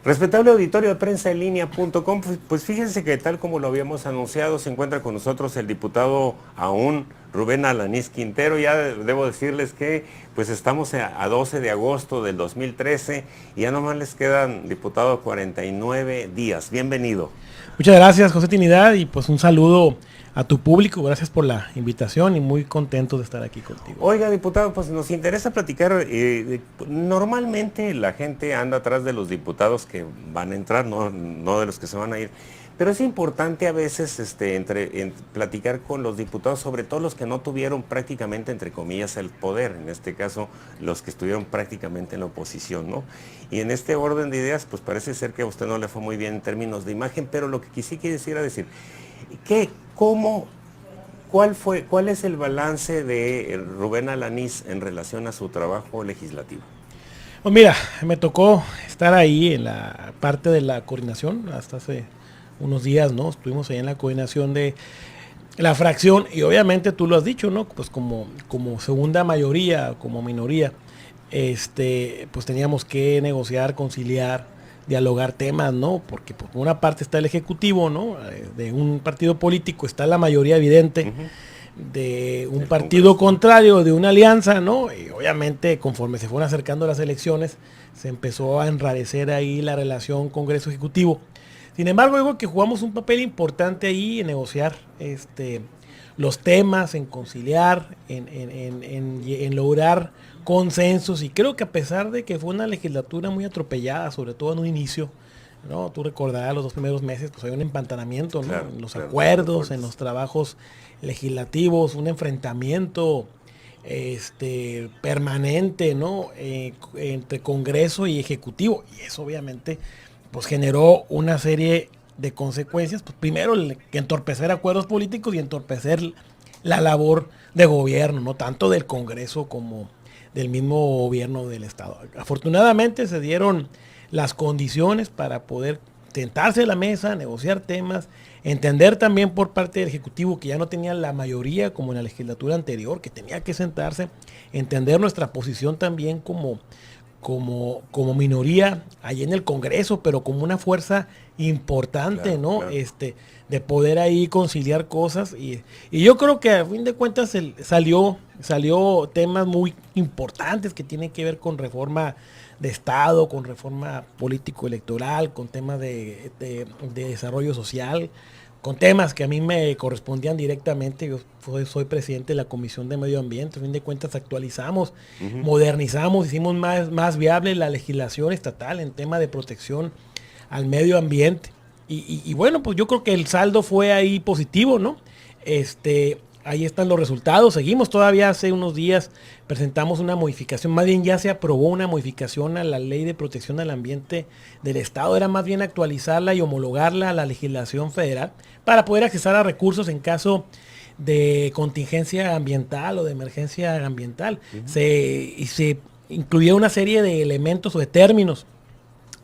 Respetable auditorio de prensaenlinea.com, pues fíjense que tal como lo habíamos anunciado, se encuentra con nosotros el diputado aún Rubén Alanís Quintero. Ya debo decirles que pues estamos a 12 de agosto del 2013 y ya nomás les quedan, diputado, 49 días. Bienvenido. Muchas gracias, José Trinidad, y pues un saludo a tu público. Gracias por la invitación y muy contento de estar aquí contigo. Oiga, diputado, pues nos interesa platicar. Normalmente la gente anda atrás de los diputados que van a entrar, no de los que se van a ir. Pero es importante a veces platicar con los diputados, sobre todo los que no tuvieron prácticamente, entre comillas, el poder, en este caso, los que estuvieron prácticamente en la oposición, ¿no? Y en este orden de ideas, pues parece ser que a usted no le fue muy bien en términos de imagen, pero lo que quisiera decir, ¿cómo, cuál es el balance de Rubén Alanís en relación a su trabajo legislativo? Pues mira, me tocó estar ahí en la parte de la coordinación hasta hace unos días, ¿no? Estuvimos ahí en la coordinación de la fracción y obviamente tú lo has dicho, ¿no? Pues como segunda mayoría, como minoría, pues teníamos que negociar, conciliar, dialogar temas, ¿no? Porque por una parte está el ejecutivo, ¿no? De un partido político está la mayoría evidente. De un partido contrario, de una alianza, ¿no? Y obviamente conforme se fueron acercando las elecciones, se empezó a enrarecer ahí la relación Congreso-Ejecutivo. Sin embargo, digo que jugamos un papel importante ahí en negociar los temas, en conciliar, en lograr consensos. Y creo que a pesar de que fue una legislatura muy atropellada, sobre todo en un inicio, ¿no? Tú recordarás los 2 primeros meses, pues hay un empantanamiento, ¿no? Claro, En los claro, acuerdos, en los trabajos legislativos, un enfrentamiento permanente, ¿no? Entre Congreso y Ejecutivo. Y eso obviamente pues generó una serie de consecuencias. Pues primero que entorpecer acuerdos políticos y entorpecer la labor de gobierno, no tanto del Congreso como del mismo gobierno del Estado. Afortunadamente se dieron las condiciones para poder sentarse a la mesa, negociar temas, entender también por parte del Ejecutivo que ya no tenía la mayoría como en la legislatura anterior, que tenía que sentarse, entender nuestra posición también como minoría allí en el Congreso, pero como una fuerza importante, claro, ¿no? claro. De poder ahí conciliar cosas. Y yo creo que a fin de cuentas salió temas muy importantes que tienen que ver con reforma de Estado, con reforma político-electoral, con temas de desarrollo social, con temas que a mí me correspondían directamente. Yo soy presidente de la Comisión de Medio Ambiente. A fin de cuentas actualizamos, modernizamos, hicimos más viable la legislación estatal en tema de protección al medio ambiente. Y bueno, pues yo creo que el saldo fue ahí positivo, ¿no? Ahí están los resultados. Seguimos todavía hace unos días, presentamos una modificación, más bien ya se aprobó una modificación a la Ley de Protección al Ambiente del Estado. Era más bien actualizarla y homologarla a la legislación federal para poder acceder a recursos en caso de contingencia ambiental o de emergencia ambiental. Se incluyeron una serie de elementos o de términos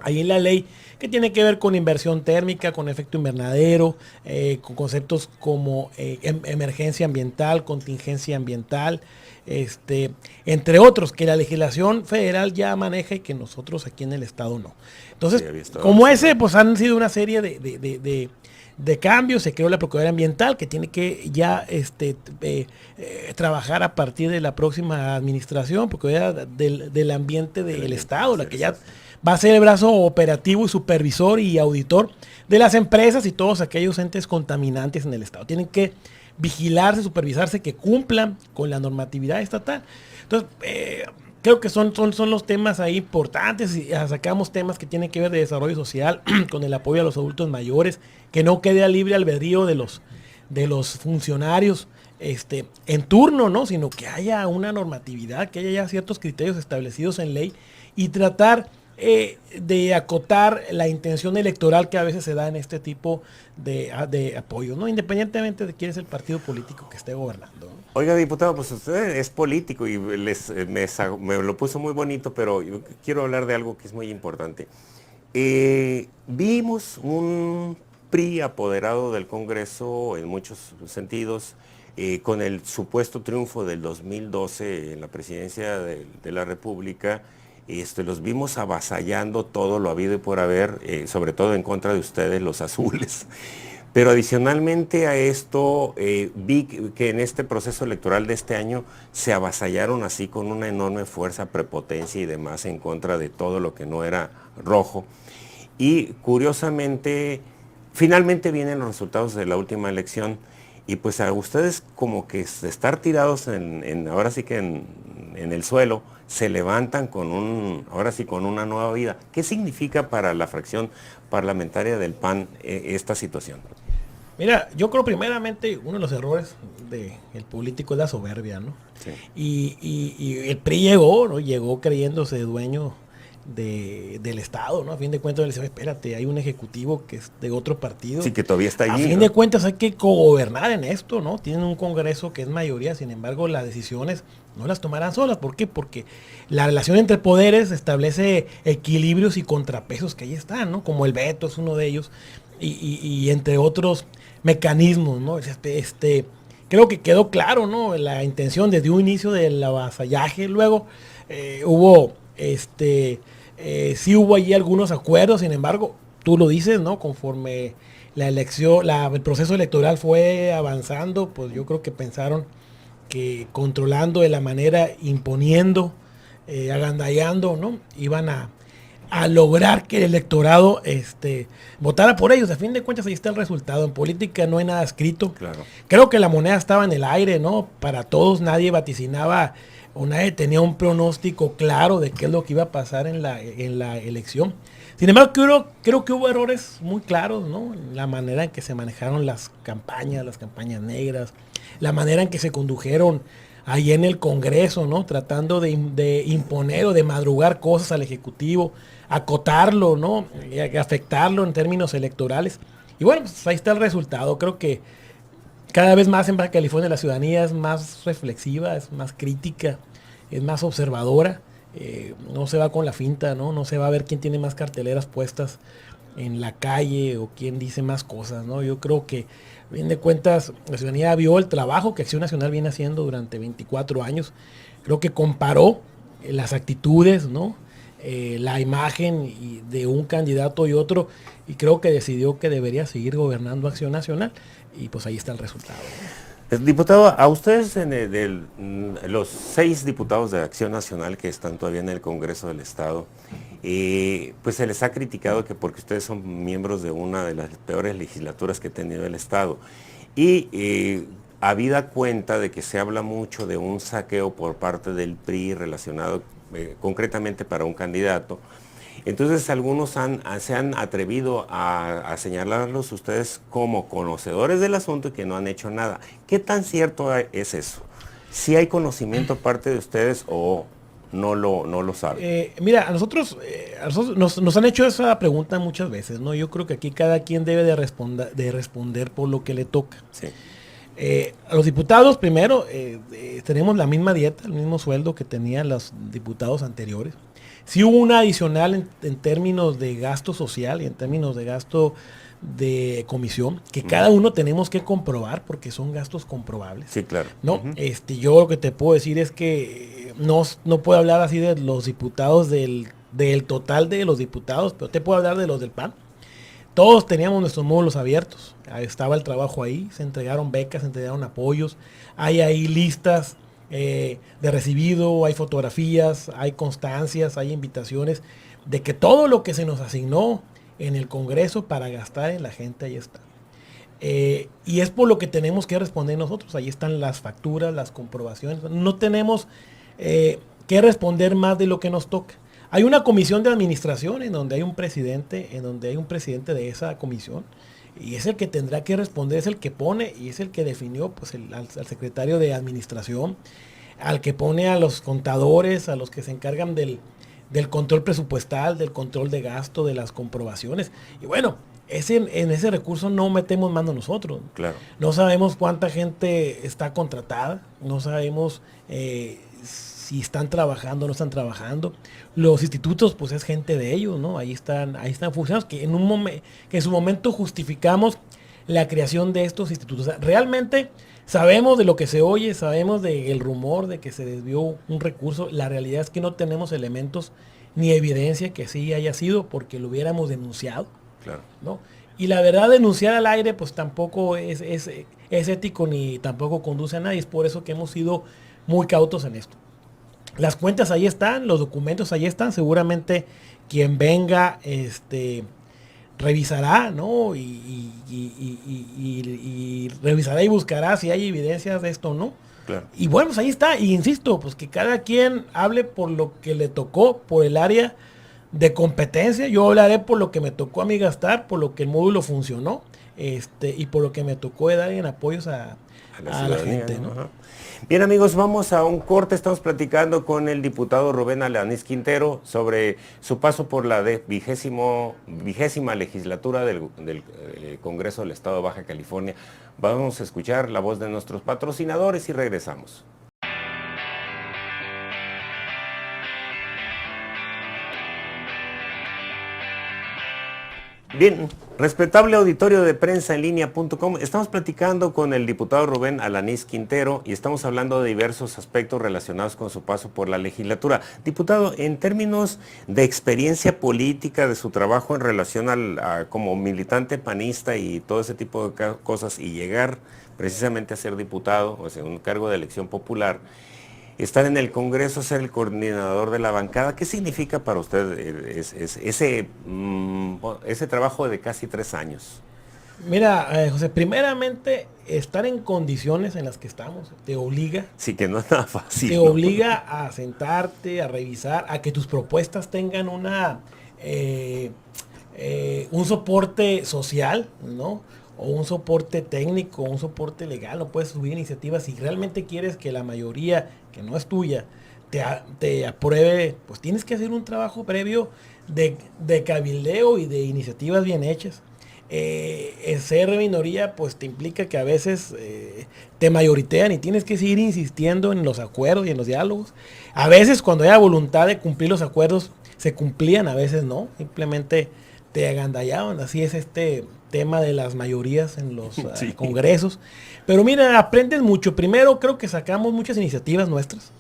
ahí en la ley que tiene que ver con inversión térmica, con efecto invernadero, con conceptos como emergencia ambiental, contingencia ambiental, entre otros que la legislación federal ya maneja y que nosotros aquí en el estado no. Entonces, Sí, como ese, pues han sido una serie de cambios. Se creó la Procuraduría Ambiental que tiene que ya trabajar a partir de la próxima administración, Procuraduría del Ambiente del Estado, la que ya va a ser el brazo operativo y supervisor y auditor de las empresas y todos aquellos entes contaminantes en el Estado. Tienen que vigilarse, supervisarse, que cumplan con la normatividad estatal. Entonces, creo que son los temas ahí importantes y sacamos temas que tienen que ver de desarrollo social con el apoyo a los adultos mayores, que no quede a libre albedrío de los funcionarios en turno, ¿no? Sino que haya una normatividad, que haya ya ciertos criterios establecidos en ley y tratar de acotar la intención electoral que a veces se da en este tipo de apoyo, ¿no? Independientemente de quién es el partido político que esté gobernando, ¿no? Oiga, diputado, pues usted es político y me lo puso muy bonito, pero yo quiero hablar de algo que es muy importante. Vimos un PRI apoderado del Congreso en muchos sentidos, con el supuesto triunfo del 2012 en la presidencia de la República, los vimos avasallando todo lo habido y por haber, sobre todo en contra de ustedes, los azules. Pero adicionalmente a esto, vi que en este proceso electoral de este año se avasallaron así con una enorme fuerza, prepotencia y demás en contra de todo lo que no era rojo. Y curiosamente, finalmente vienen los resultados de la última elección y pues a ustedes como que estar tirados ahora sí que en el suelo, se levantan ahora sí con una nueva vida. ¿Qué significa para la fracción parlamentaria del PAN esta situación? Mira, yo creo primeramente uno de los errores del político es la soberbia, ¿no? Sí. Y el PRI llegó, ¿no? Llegó creyéndose dueño del Estado, ¿no? A fin de cuentas le dice, espérate, hay un ejecutivo que es de otro partido. Sí, que todavía está allí. A fin de cuentas hay que cogobernar en esto, ¿no? Tienen un Congreso que es mayoría, sin embargo las decisiones no las tomarán solas. ¿Por qué? Porque la relación entre poderes establece equilibrios y contrapesos que ahí están, ¿no? Como el veto es uno de ellos y entre otros mecanismos, ¿no? Creo que quedó claro, ¿no? La intención desde un inicio del avasallaje. Luego sí hubo allí algunos acuerdos, sin embargo, tú lo dices, ¿no? Conforme la elección, el proceso electoral fue avanzando, pues yo creo que pensaron que controlando de la manera, imponiendo, agandallando, ¿no? Iban a lograr que el electorado votara por ellos. A fin de cuentas ahí está el resultado. En política no hay nada escrito. Claro. Creo que la moneda estaba en el aire, ¿no? Para todos nadie vaticinaba o nadie tenía un pronóstico claro de qué es lo que iba a pasar en la elección. Sin embargo, creo que hubo errores muy claros, ¿no? La manera en que se manejaron las campañas negras, la manera en que se condujeron ahí en el Congreso, ¿no? Tratando de imponer o de madrugar cosas al Ejecutivo, acotarlo, ¿no? Afectarlo en términos electorales. Y bueno, pues ahí está el resultado. Creo que cada vez más en Baja California la ciudadanía es más reflexiva, es más crítica, es más observadora. No se va con la finta, ¿no? No se va a ver quién tiene más carteleras puestas en la calle o quién dice más cosas, ¿no? Yo creo que, a fin de cuentas, la ciudadanía vio el trabajo que Acción Nacional viene haciendo durante 24 años. Creo que comparó las actitudes, ¿no? La imagen de un candidato y otro, y creo que decidió que debería seguir gobernando Acción Nacional, y pues ahí está el resultado, ¿no? Diputado, a ustedes, los 6 diputados de Acción Nacional que están todavía en el Congreso del Estado, pues se les ha criticado que porque ustedes son miembros de una de las peores legislaturas que ha tenido el Estado. Y habida cuenta de que se habla mucho de un saqueo por parte del PRI relacionado concretamente para un candidato, entonces algunos se han atrevido a señalarlos ustedes como conocedores del asunto y que no han hecho nada. ¿Qué tan cierto es eso? ¿Si hay conocimiento parte de ustedes o no lo saben? Mira, a nosotros nos han hecho esa pregunta muchas veces, ¿no? Yo creo que aquí cada quien debe de responder por lo que le toca. Sí. A los diputados, primero, tenemos la misma dieta, el mismo sueldo que tenían los diputados anteriores. Sí hubo una adicional en términos de gasto social y en términos de gasto de comisión, que cada uno tenemos que comprobar porque son gastos comprobables. Sí, claro. ¿No? Yo lo que te puedo decir es que no puedo hablar así de los diputados del total de los diputados, pero te puedo hablar de los del PAN. Todos teníamos nuestros módulos abiertos, estaba el trabajo ahí, se entregaron becas, se entregaron apoyos, hay ahí listas de recibido, hay fotografías, hay constancias, hay invitaciones de que todo lo que se nos asignó en el Congreso para gastar en la gente, ahí está. Y es por lo que tenemos que responder nosotros, ahí están las facturas, las comprobaciones, no tenemos que responder más de lo que nos toca. Hay una comisión de administración en donde hay un presidente, de esa comisión, y es el que tendrá que responder, es el que pone y es el que definió pues, al secretario de administración, al que pone a los contadores, a los que se encargan del control presupuestal, del control de gasto, de las comprobaciones. Y bueno, en ese recurso no metemos mano nosotros. Claro. No sabemos cuánta gente está contratada, no sabemos si están trabajando o no están trabajando. Los institutos, pues es gente de ellos, ¿no? Ahí están funcionarios que en su momento justificamos la creación de estos institutos. O sea, realmente Sabemos de lo que se oye, sabemos del rumor de que se desvió un recurso. La realidad es que no tenemos elementos ni evidencia que sí haya sido porque lo hubiéramos denunciado, Claro. ¿no? Y la verdad, denunciar al aire pues tampoco es ético ni tampoco conduce a nadie. Es por eso que hemos sido muy cautos en esto. Las cuentas ahí están, los documentos ahí están. Seguramente quien venga revisará, ¿no? Y revisará y buscará si hay evidencias de esto o no. Claro. Y bueno, pues ahí está. Y insisto, pues que cada quien hable por lo que le tocó, por el área de competencia. Yo hablaré por lo que me tocó a mí gastar, por lo que el módulo funcionó, y por lo que me tocó dar en apoyos a la gente, ¿no? Ajá. Bien, amigos, vamos a un corte. Estamos platicando con el diputado Rubén Alanís Quintero sobre su paso por la vigésima legislatura del Congreso del Estado de Baja California. Vamos a escuchar la voz de nuestros patrocinadores y regresamos. Bien, respetable auditorio de prensa en línea.com, estamos platicando con el diputado Rubén Alanís Quintero y estamos hablando de diversos aspectos relacionados con su paso por la legislatura. Diputado, en términos de experiencia política, de su trabajo en relación como militante panista y todo ese tipo de cosas y llegar precisamente a ser diputado, o sea, un cargo de elección popular, estar en el Congreso, ser el coordinador de la bancada, ¿qué significa para usted ese trabajo de casi 3 años? Mira, José, primeramente, estar en condiciones en las que estamos te obliga. Sí, que no es nada fácil. Te ¿no? obliga a sentarte, a revisar, a que tus propuestas tengan un soporte social, ¿no? O un soporte técnico, un soporte legal. No puedes subir iniciativas si realmente quieres que la mayoría, que no es tuya, te apruebe. Pues tienes que hacer un trabajo previo de cabildeo y de iniciativas bien hechas. Ser minoría pues te implica que a veces te mayoritean y tienes que seguir insistiendo en los acuerdos y en los diálogos. A veces cuando hay voluntad de cumplir los acuerdos se cumplían, a veces no, simplemente te agandallaban. Así es este tema de las mayorías en los Sí. congresos. Pero mira, aprendes mucho. Primero creo que sacamos muchas iniciativas nuestras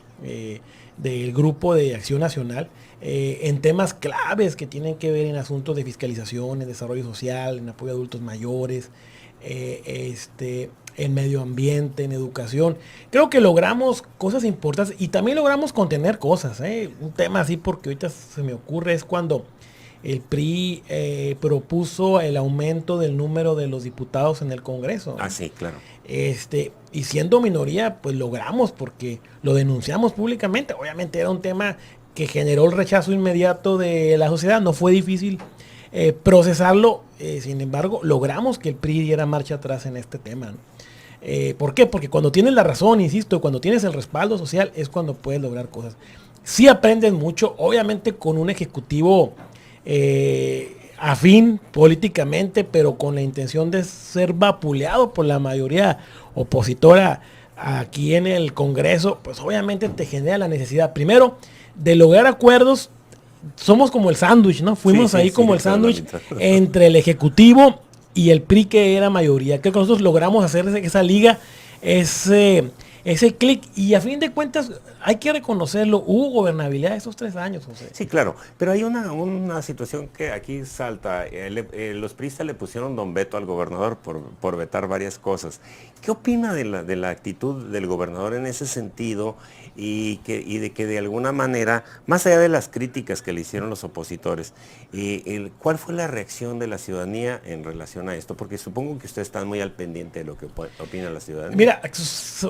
del Grupo de Acción Nacional en temas claves que tienen que ver en asuntos de fiscalización, en desarrollo social, en apoyo a adultos mayores, en medio ambiente, en educación. Creo que logramos cosas importantes y también logramos contener cosas. Un tema así, porque ahorita se me ocurre, es cuando el PRI propuso el aumento del número de los diputados en el Congreso. Ah, sí, claro. Y siendo minoría, pues logramos, porque lo denunciamos públicamente. Obviamente era un tema que generó el rechazo inmediato de la sociedad. No fue difícil procesarlo. Sin embargo, logramos que el PRI diera marcha atrás en este tema, ¿no? ¿Por qué? Porque cuando tienes la razón, insisto, cuando tienes el respaldo social, es cuando puedes lograr cosas. Sí aprendes mucho, obviamente con un ejecutivo afín políticamente, pero con la intención de ser vapuleado por la mayoría opositora aquí en el Congreso, pues obviamente te genera la necesidad, primero, de lograr acuerdos. Somos como el sándwich, ¿no? Fuimos ahí como el sándwich entre el Ejecutivo y el PRI, que era mayoría. Creo que nosotros logramos hacer esa liga, ese clic, y a fin de cuentas hay que reconocerlo, hubo gobernabilidad esos 3 años, José. Sí, claro, pero hay una situación que aquí salta. Los priistas le pusieron don veto al gobernador por vetar varias cosas. ¿Qué opina de la actitud del gobernador en ese sentido y de que de alguna manera, más allá de las críticas que le hicieron los opositores, cuál fue la reacción de la ciudadanía en relación a esto? Porque supongo que ustedes están muy al pendiente de lo que opina la ciudadanía. Mira,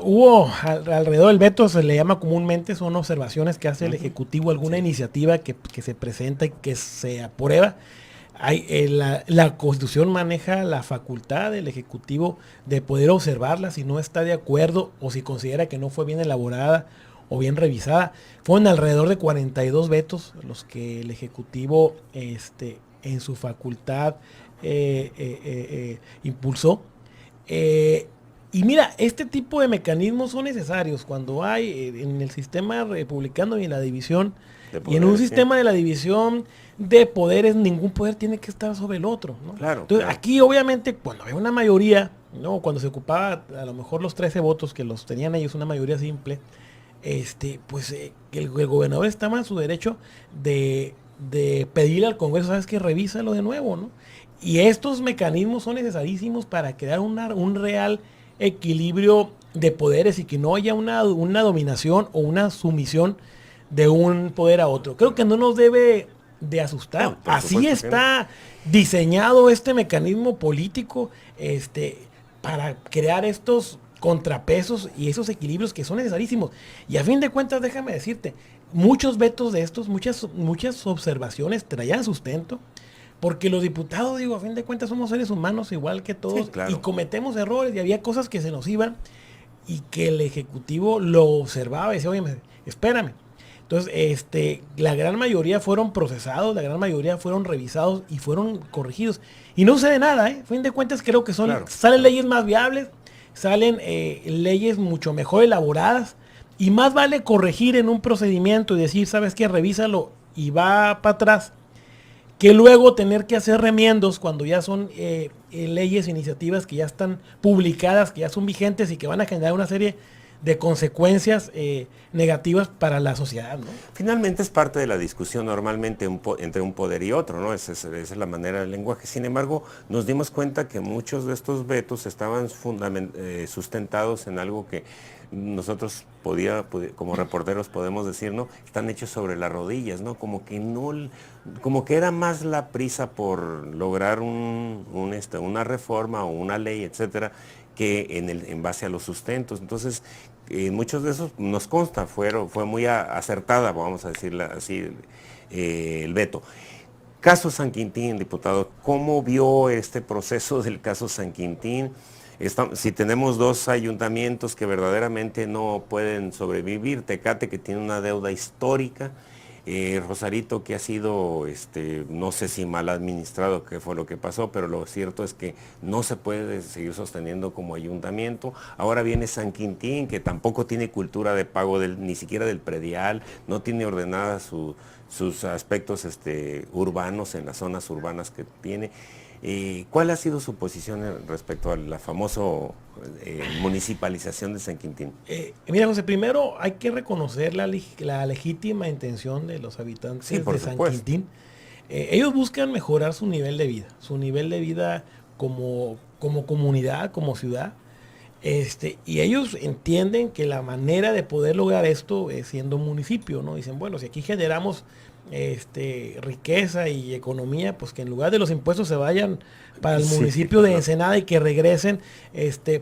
hubo alrededor del veto, se le llama comúnmente, son observaciones que hace el Ejecutivo, alguna iniciativa que se presenta y que se aprueba. La Constitución maneja la facultad del Ejecutivo de poder observarla si no está de acuerdo o si considera que no fue bien elaborada o bien revisada. Fueron alrededor de 42 vetos los que el Ejecutivo en su facultad impulsó. Y mira, este tipo de mecanismos son necesarios cuando hay en el sistema republicano y en la división, y en un sistema de la división de poderes, ningún poder tiene que estar sobre el otro, ¿no? Claro, Entonces, claro. aquí obviamente cuando hay una mayoría, ¿no? Cuando se ocupaba a lo mejor los 13 votos que los tenían ellos, una mayoría simple, pues el gobernador estaba en su derecho de pedirle al Congreso, ¿sabes qué? Revísalo de nuevo, ¿no? Y estos mecanismos son necesarísimos para crear un real equilibrio de poderes y que no haya una dominación o una sumisión de un poder a otro. Creo que no nos debe de asustar. No, por Así supuesto que está diseñado este mecanismo político, para crear estos contrapesos y esos equilibrios que son necesarísimos. Y a fin de cuentas, déjame decirte, muchos vetos de estos, muchas observaciones traían sustento, porque los diputados, digo, a fin de cuentas somos seres humanos igual que todos, Sí, claro. y cometemos errores y había cosas que se nos iban y que el Ejecutivo lo observaba y decía, oye, espérame. Entonces, la gran mayoría fueron procesados, la gran mayoría fueron revisados y fueron corregidos. Y no sucede nada, ¿eh? A fin de cuentas creo que Claro, salen claro. leyes más viables, salen leyes mucho mejor elaboradas, y más vale corregir en un procedimiento y decir, ¿sabes qué? Revísalo y va para atrás, que luego tener que hacer remiendos cuando ya son leyes, iniciativas que ya están publicadas, que ya son vigentes y que van a generar una serie de consecuencias negativas para la sociedad, ¿no? Finalmente es parte de la discusión normalmente entre un poder y otro, ¿no? Esa es la manera del lenguaje. Sin embargo, nos dimos cuenta que muchos de estos vetos estaban sustentados en algo que nosotros como reporteros podemos decir, ¿no? Están hechos sobre las rodillas, ¿no? Como que era más la prisa por lograr una reforma o una ley, etcétera, que en base a los sustentos. Entonces, muchos de esos nos consta, fue muy acertada, vamos a decirlo así, el veto. Caso San Quintín, diputado, ¿cómo vio este proceso del caso San Quintín? Si tenemos dos ayuntamientos que verdaderamente no pueden sobrevivir, Tecate, que tiene una deuda histórica, Rosarito, que ha sido, no sé si mal administrado, qué fue lo que pasó, pero lo cierto es que no se puede seguir sosteniendo como ayuntamiento. Ahora viene San Quintín, que tampoco tiene cultura de pago ni siquiera del predial, no tiene ordenadas sus aspectos urbanos en las zonas urbanas que tiene. ¿Cuál ha sido su posición respecto a la famosa municipalización de San Quintín? Mira, José, primero hay que reconocer la legítima intención de los habitantes Sí, por de San supuesto. Quintín. Ellos buscan mejorar su nivel de vida como comunidad, como ciudad. Y ellos entienden que la manera de poder lograr esto es siendo un municipio, ¿no? Dicen, bueno, si aquí generamos riqueza y economía, pues que en lugar de los impuestos se vayan para el Sí, municipio de claro. Ensenada y que regresen,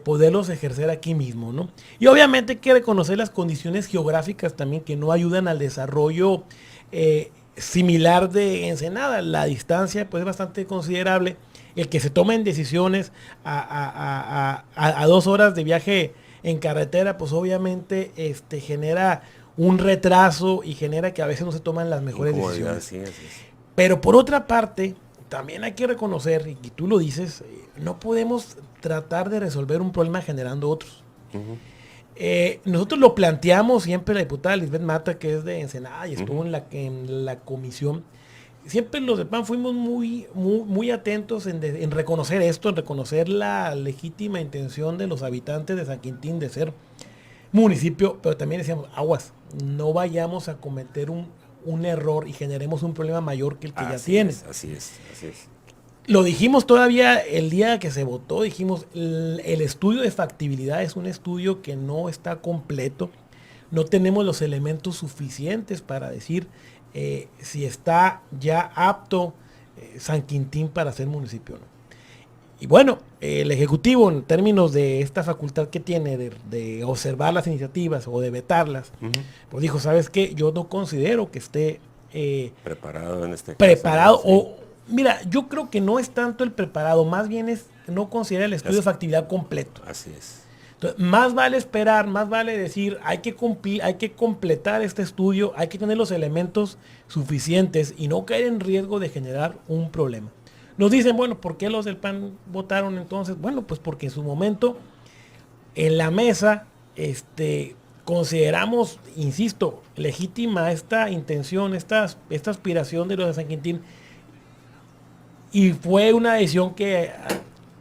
poderlos ejercer aquí mismo, ¿no? Y obviamente hay que reconocer las condiciones geográficas también que no ayudan al desarrollo similar de Ensenada. La distancia pues es bastante considerable. El que se tomen decisiones a 2 horas de viaje en carretera, pues obviamente genera un retraso y genera que a veces no se toman las mejores Incomodidad, decisiones. sí, así es. Pero por otra parte, también hay que reconocer, y tú lo dices, no podemos tratar de resolver un problema generando otros. Ujú. Nosotros lo planteamos siempre, la diputada Lisbeth Mata, que es de Ensenada y estuvo Ujú. en la comisión. Siempre los de PAN fuimos muy atentos en reconocer esto, en reconocer la legítima intención de los habitantes de San Quintín de ser municipio, pero también decíamos, aguas, no vayamos a cometer un error y generemos un problema mayor que el que ya tiene. Así es, así es. Lo dijimos todavía el día que se votó, dijimos, el estudio de factibilidad es un estudio que no está completo, no tenemos los elementos suficientes para decir si está ya apto San Quintín para ser municipio o no. Y bueno, el Ejecutivo, en términos de esta facultad que tiene de observar las iniciativas o de vetarlas, Ujú. pues dijo, ¿sabes qué? Yo no considero que esté Preparado en este caso, preparado. ¿no? Sí. O mira, yo creo que no es tanto el preparado, más bien es no considera el estudio de factibilidad completo. Así es. Entonces, más vale esperar, más vale decir, hay que completar este estudio, hay que tener los elementos suficientes y no caer en riesgo de generar un problema. Nos dicen, bueno, ¿por qué los del PAN votaron entonces? Bueno, pues porque en su momento en la mesa consideramos, insisto, legítima esta intención, esta aspiración de los de San Quintín, y fue una decisión que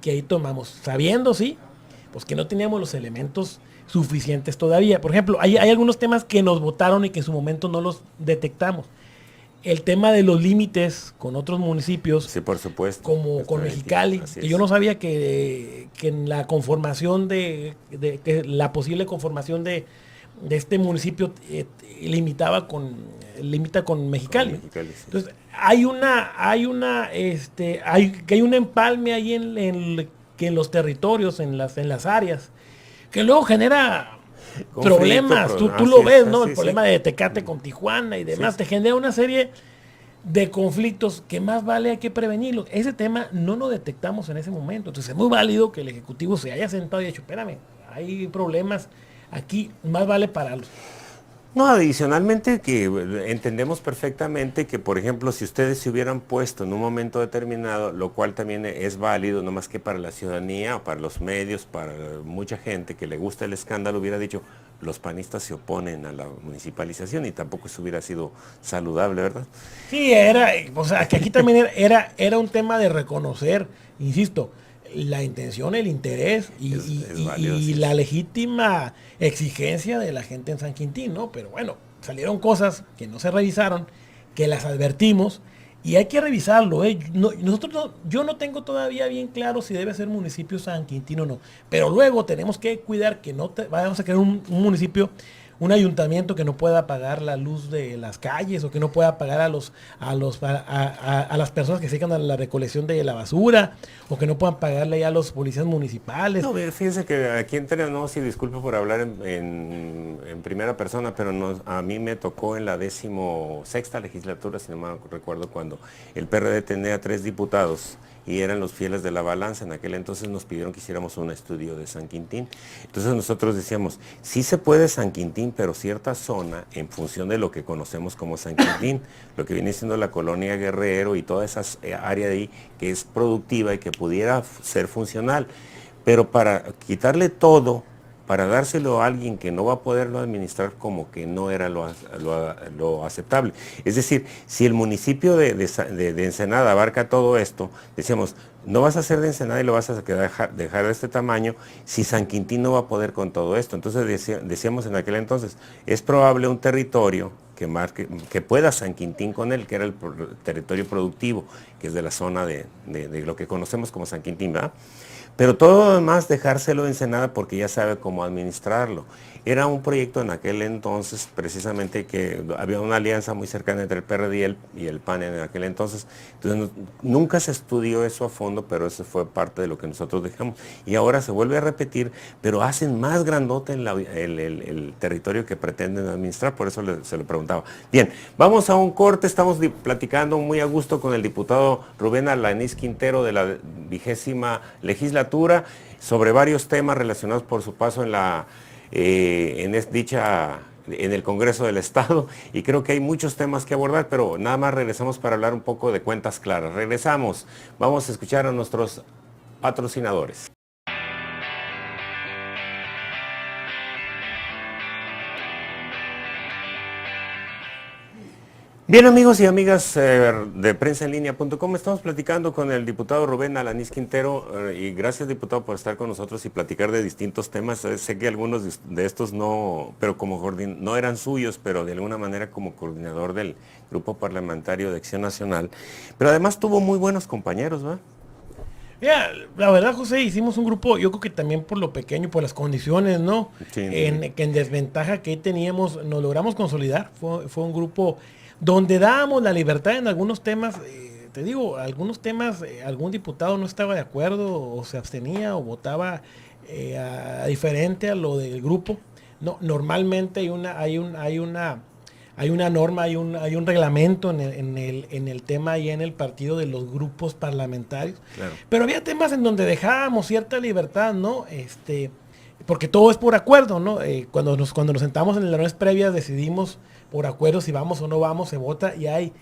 que ahí tomamos, sabiendo, sí, pues que no teníamos los elementos suficientes todavía. Por ejemplo, hay algunos temas que nos votaron y que en su momento no los detectamos. El tema de los límites con otros municipios, Sí, por supuesto. como con Mexicali, que yo no sabía que en la conformación que la posible conformación de este municipio limita con Mexicali. Mexicali, sí. Entonces, hay un empalme ahí que en los territorios, en las áreas, que luego genera problemas. Tú lo ves, ¿no? El problema de Tecate con Tijuana y demás, te genera una serie de conflictos que más vale hay que prevenirlos. Ese tema no lo detectamos en ese momento. Entonces es muy válido que el Ejecutivo se haya sentado y haya dicho, espérame, hay problemas aquí, más vale pararlos. No, adicionalmente que entendemos perfectamente que, por ejemplo, si ustedes se hubieran puesto en un momento determinado, lo cual también es válido, no más que para la ciudadanía o para los medios, para mucha gente que le gusta el escándalo, hubiera dicho, los panistas se oponen a la municipalización y tampoco eso hubiera sido saludable, ¿verdad? Sí, o sea, que aquí también era un tema de reconocer, insisto, la intención, el interés Es válido, y la legítima exigencia de la gente en San Quintín, ¿no? Pero bueno, salieron cosas que no se revisaron, que las advertimos y hay que revisarlo, ¿eh? Yo no tengo todavía bien claro si debe ser municipio San Quintín o no, pero luego tenemos que cuidar que vayamos a crear un municipio, un ayuntamiento que no pueda pagar la luz de las calles o que no pueda pagar a las personas que se dedican a la recolección de la basura o que no puedan pagarle ya a los policías municipales. No, fíjense que aquí entre nos, y disculpe por hablar en primera persona, pero a mí me tocó en la 16ª legislatura, si no me recuerdo, cuando el PRD tenía 3 diputados y eran los fieles de la balanza. En aquel entonces nos pidieron que hiciéramos un estudio de San Quintín. Entonces nosotros decíamos, sí se puede San Quintín, pero cierta zona en función de lo que conocemos como San Quintín, lo que viene siendo la colonia Guerrero y toda esa área de ahí que es productiva y que pudiera ser funcional. Pero para quitarle todo, para dárselo a alguien que no va a poderlo administrar, como que no era lo aceptable. Es decir, si el municipio de Ensenada abarca todo esto, decíamos, no vas a hacer de Ensenada y lo vas a dejar de este tamaño si San Quintín no va a poder con todo esto. Entonces decíamos en aquel entonces, es probable un territorio que pueda San Quintín con él, que era el territorio productivo, que es de la zona de lo que conocemos como San Quintín, ¿verdad? Pero todo lo demás dejárselo a Ensenada porque ya sabe cómo administrarlo. Era un proyecto en aquel entonces, precisamente, que había una alianza muy cercana entre el PRD y el PAN en aquel entonces. Entonces nunca se estudió eso a fondo, pero eso fue parte de lo que nosotros dejamos. Y ahora se vuelve a repetir, pero hacen más grandote el territorio que pretenden administrar, por eso se lo preguntaba. Bien, vamos a un corte, estamos platicando muy a gusto con el diputado Rubén Alanís Quintero de la 20ª legislatura sobre varios temas relacionados por su paso en el Congreso del Estado, y creo que hay muchos temas que abordar, pero nada más regresamos para hablar un poco de cuentas claras. Regresamos, vamos a escuchar a nuestros patrocinadores. Bien, amigos y amigas de prensaenlinea.com, estamos platicando con el diputado Rubén Alanís Quintero, y gracias, diputado, por estar con nosotros y platicar de distintos temas. Sé que algunos de estos no, pero no eran suyos, pero de alguna manera como coordinador del Grupo Parlamentario de Acción Nacional. Pero además tuvo muy buenos compañeros, ¿verdad? Mira, la verdad, José, hicimos un grupo, yo creo que también por lo pequeño, por las condiciones, ¿no? Sí. En desventaja que teníamos, nos logramos consolidar. Fue un grupo donde dábamos la libertad en algunos temas. Te digo, algunos temas, algún diputado no estaba de acuerdo o se abstenía o votaba diferente a lo del grupo. No, normalmente hay una norma, hay un reglamento en el tema y en el partido de los grupos parlamentarios. Claro. Pero había temas en donde dejábamos cierta libertad, ¿no? Porque todo es por acuerdo, ¿no? Cuando nos sentamos en las reuniones previas decidimos por acuerdo si vamos o no vamos, se vota y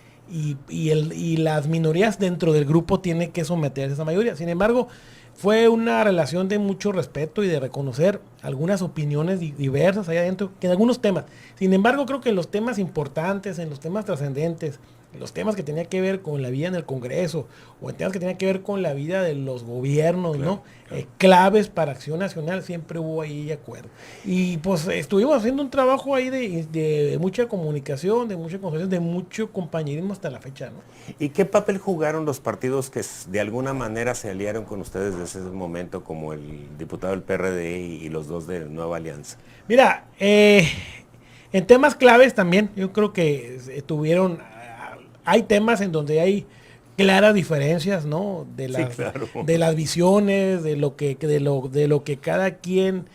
las minorías dentro del grupo tienen que someterse a esa mayoría. Sin embargo, fue una relación de mucho respeto y de reconocer algunas opiniones diversas allá adentro, que en algunos temas. Sin embargo, creo que en los temas importantes, en los temas trascendentes, los temas que tenía que ver con la vida en el Congreso, o en temas que tenía que ver con la vida de los gobiernos, Claro, ¿no? claro. Claves para Acción Nacional, siempre hubo ahí acuerdo. Y pues estuvimos haciendo un trabajo ahí de mucha comunicación, de mucha conversación, de mucho compañerismo hasta la fecha, ¿no? ¿Y qué papel jugaron los partidos que de alguna manera se aliaron con ustedes desde ese momento, como el diputado del PRD y los dos de Nueva Alianza? Mira, en temas claves también, yo creo que hay temas en donde hay claras diferencias, ¿no? Sí, claro. De las visiones, de lo que cada quien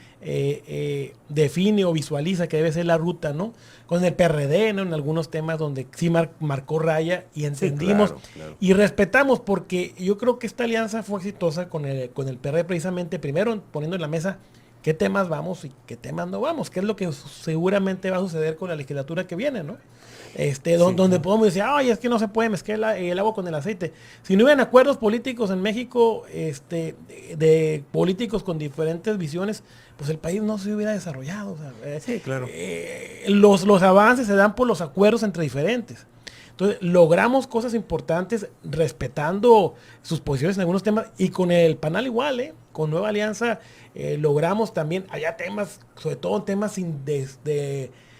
define o visualiza que debe ser la ruta, ¿no? Con el PRD, ¿no? En algunos temas donde sí marcó raya y Sí, entendimos claro, claro. y respetamos, porque yo creo que esta alianza fue exitosa con el PRD precisamente, primero poniendo en la mesa qué temas vamos y qué temas no vamos, qué es lo que seguramente va a suceder con la legislatura que viene, ¿no? Donde podemos decir, ay, es que no se puede mezclar el agua con el aceite. Si no hubieran acuerdos políticos en México, de políticos con diferentes visiones, pues el país no se hubiera desarrollado. O sea, Sí, claro. los avances se dan por los acuerdos entre diferentes. Entonces, logramos cosas importantes respetando sus posiciones en algunos temas y con el panel igual, ¿eh? Con Nueva Alianza logramos también, allá temas, sobre todo temas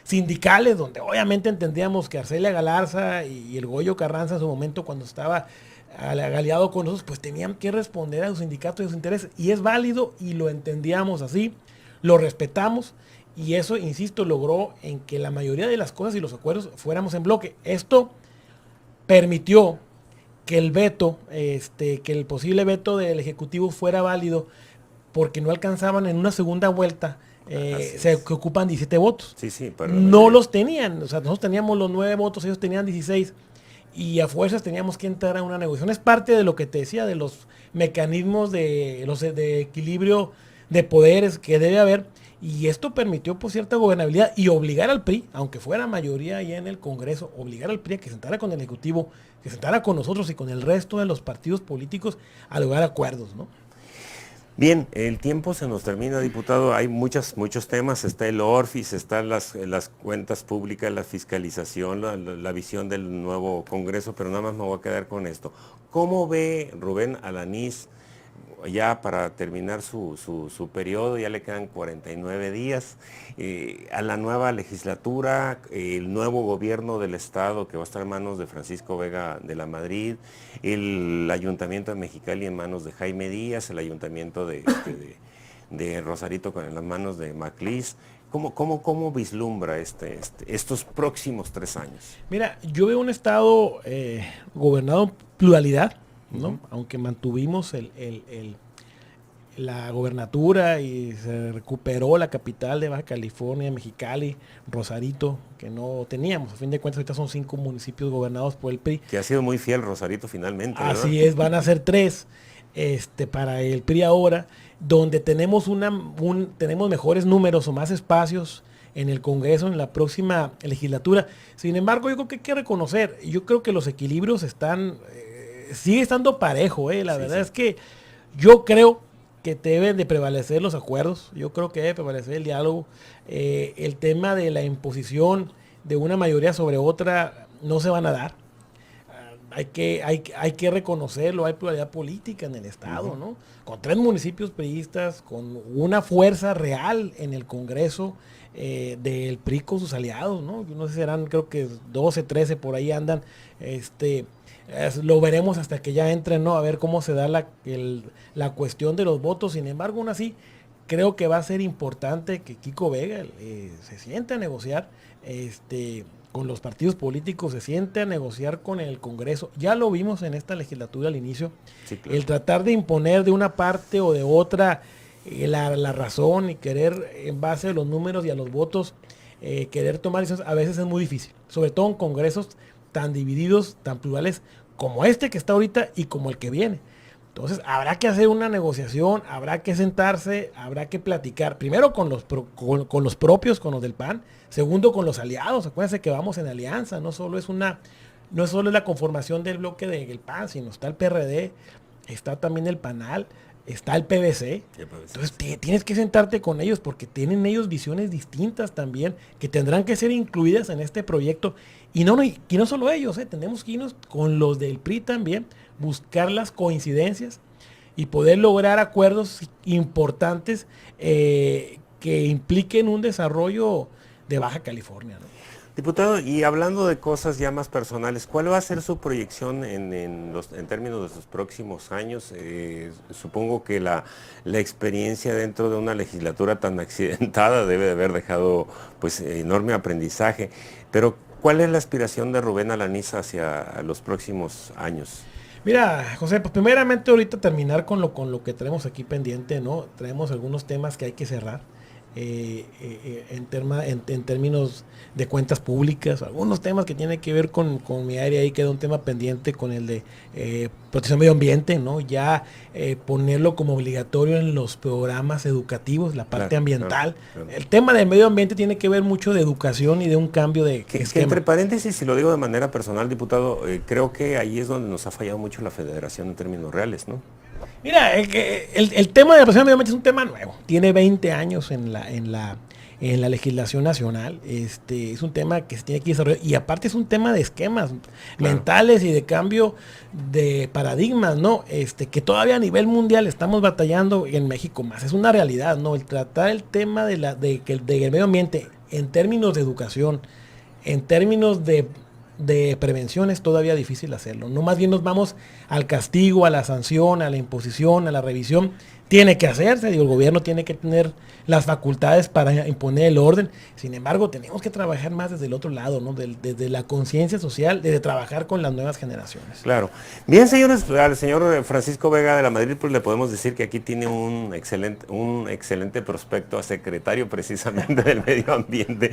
sindicales, donde obviamente entendíamos que Arcelia Galarza y el Goyo Carranza en su momento cuando estaba aliado con nosotros, pues tenían que responder a sus sindicatos y a sus intereses. Y es válido y lo entendíamos así, lo respetamos. Y eso, insisto, logró en que la mayoría de las cosas y los acuerdos fuéramos en bloque. Esto permitió que el veto, que el posible veto del Ejecutivo fuera válido porque no alcanzaban en una segunda vuelta, que ocupan 17 votos. Sí, sí, pero No los tenían, o sea, nosotros teníamos los 9 votos, ellos tenían 16 y a fuerzas teníamos que entrar a una negociación. Es parte de lo que te decía, de los mecanismos de equilibrio de poderes que debe haber. Y esto permitió pues cierta gobernabilidad y obligar al PRI, aunque fuera mayoría allá en el Congreso, obligar al PRI a que se sentara con el Ejecutivo, que se sentara con nosotros y con el resto de los partidos políticos a lograr acuerdos, ¿no? bien, el tiempo se nos termina, diputado. Hay muchos temas. Está el ORFIS, están las cuentas públicas, la fiscalización, la visión del nuevo Congreso, pero nada más me voy a quedar con esto. ¿Cómo ve Rubén Alanís, ya para terminar su periodo, ya le quedan 49 días, a la nueva legislatura, el nuevo gobierno del Estado que va a estar en manos de Francisco Vega de la Madrid, el Ayuntamiento de Mexicali en manos de Jaime Díaz, el Ayuntamiento de Rosarito en las manos de Maclis? ¿Cómo vislumbra estos próximos 3 años? Mira, yo veo un Estado gobernado en pluralidad, ¿no? Aunque mantuvimos la gobernatura y se recuperó la capital de Baja California, Mexicali, Rosarito, que no teníamos. A fin de cuentas, ahorita son 5 municipios gobernados por el PRI. Que ha sido muy fiel Rosarito finalmente, ¿verdad? Así es, van a ser 3 para el PRI ahora, donde tenemos tenemos mejores números o más espacios en el Congreso en la próxima legislatura. Sin embargo, yo creo que hay que reconocer, yo creo que los equilibrios sigue estando parejo, la verdad es que yo creo que deben de prevalecer los acuerdos, yo creo que debe prevalecer el diálogo, el tema de la imposición de una mayoría sobre otra no se van a dar. Hay que reconocerlo, hay pluralidad política en el Estado, ¿no? Con 3 municipios priistas, con una fuerza real en el Congreso del PRI con sus aliados, ¿no? Yo no sé si serán, creo que 12, 13 por ahí andan, lo veremos hasta que ya entren, ¿no? A ver cómo se da la cuestión de los votos. Sin embargo, aún así, creo que va a ser importante que Kiko Vega se siente a negociar, con los partidos políticos, se siente a negociar con el Congreso. Ya lo vimos en esta legislatura al inicio. Sí, claro. El tratar de imponer de una parte o de otra la razón y querer, en base a los números y a los votos, querer tomar decisiones, a veces es muy difícil. Sobre todo en congresos tan divididos, tan plurales, como este que está ahorita y como el que viene. Entonces habrá que hacer una negociación, habrá que sentarse, habrá que platicar, primero con los propios, con los del PAN, segundo con los aliados. Acuérdense que vamos en alianza, no solo es la conformación del bloque del PAN, sino está el PRD, está también el PANAL, está el PVC. Entonces tienes que sentarte con ellos porque tienen ellos visiones distintas también que tendrán que ser incluidas en este proyecto. Y no solo ellos, tenemos que irnos con los del PRI también, buscar las coincidencias y poder lograr acuerdos importantes que impliquen un desarrollo de Baja California, ¿no? Diputado, y hablando de cosas ya más personales, ¿cuál va a ser su proyección en términos de sus próximos años? Supongo que la experiencia dentro de una legislatura tan accidentada debe de haber dejado pues enorme aprendizaje, pero ¿cuál es la aspiración de Rubén Alanís hacia los próximos años? Mira, José, pues primeramente ahorita terminar con lo que tenemos aquí pendiente, ¿no? Traemos algunos temas que hay que cerrar. En términos de cuentas públicas, algunos temas que tienen que ver con mi área, ahí queda un tema pendiente con el de protección medio ambiente, ¿no? Ya ponerlo como obligatorio en los programas educativos, la parte ambiental. Claro. El tema del medio ambiente tiene que ver mucho de educación y de un cambio de que entre paréntesis, si lo digo de manera personal, diputado, creo que ahí es donde nos ha fallado mucho la federación en términos reales, ¿no? Mira, el tema de la protección medio ambiente es un tema nuevo. Tiene 20 años en la legislación nacional. Es un tema que se tiene que desarrollar. Y aparte es un tema de esquemas mentales y de cambio de paradigmas, ¿no? Que todavía a nivel mundial estamos batallando en México más. Es una realidad, ¿no? El tratar el tema del medio ambiente en términos de educación, en términos de prevención es todavía difícil hacerlo. No, más bien nos vamos al castigo, a la sanción, a la imposición, a la revisión. Tiene que hacerse, el gobierno tiene que tener las facultades para imponer el orden. Sin embargo, tenemos que trabajar más desde el otro lado, ¿no? Desde la conciencia social, desde trabajar con las nuevas generaciones. Claro. Bien, señores, al señor Francisco Vega de la Madrid, pues le podemos decir que aquí tiene un excelente prospecto a secretario precisamente del medio ambiente.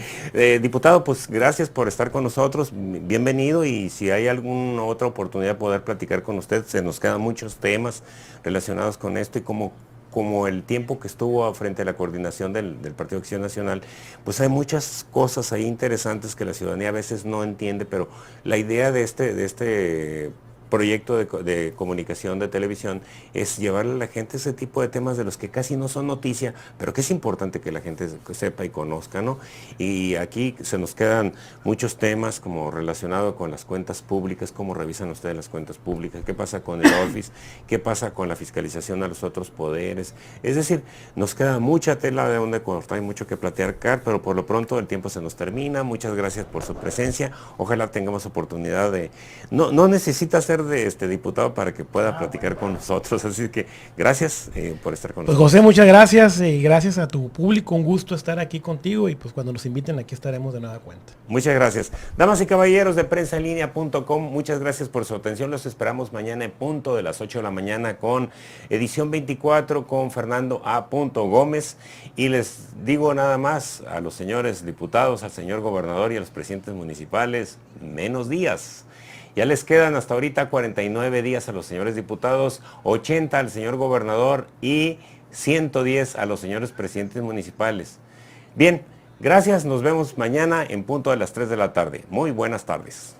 Diputado, pues gracias por estar con nosotros, bienvenido, y si hay alguna otra oportunidad de poder platicar con usted, se nos quedan muchos temas relacionados con esto y como el tiempo que estuvo frente a la coordinación del Partido Acción Nacional, pues hay muchas cosas ahí interesantes que la ciudadanía a veces no entiende, pero la idea de este proyecto de comunicación de televisión es llevarle a la gente ese tipo de temas de los que casi no son noticia, pero que es importante que la gente sepa y conozca, ¿no? Y aquí se nos quedan muchos temas como relacionado con las cuentas públicas, cómo revisan ustedes las cuentas públicas, qué pasa con el Office, qué pasa con la fiscalización a los otros poderes. Es decir, nos queda mucha tela de donde cortar, hay mucho que platicar, pero por lo pronto el tiempo se nos termina. Muchas gracias por su presencia. Ojalá tengamos oportunidad de... No necesita ser de diputado para que pueda platicar con nosotros, así que gracias por estar con nosotros. Pues José, muchas gracias y gracias a tu público, un gusto estar aquí contigo y pues cuando nos inviten aquí estaremos de nueva cuenta. Muchas gracias. Damas y caballeros de prensaenlinea.com, muchas gracias por su atención, los esperamos mañana en punto de las 8 de la mañana con edición 24 con Fernando A. Gómez, y les digo nada más a los señores diputados, al señor gobernador y a los presidentes municipales, menos días. Ya les quedan hasta ahorita 49 días a los señores diputados, 80 al señor gobernador y 110 a los señores presidentes municipales. Bien, gracias, nos vemos mañana en punto de las 3 de la tarde. Muy buenas tardes.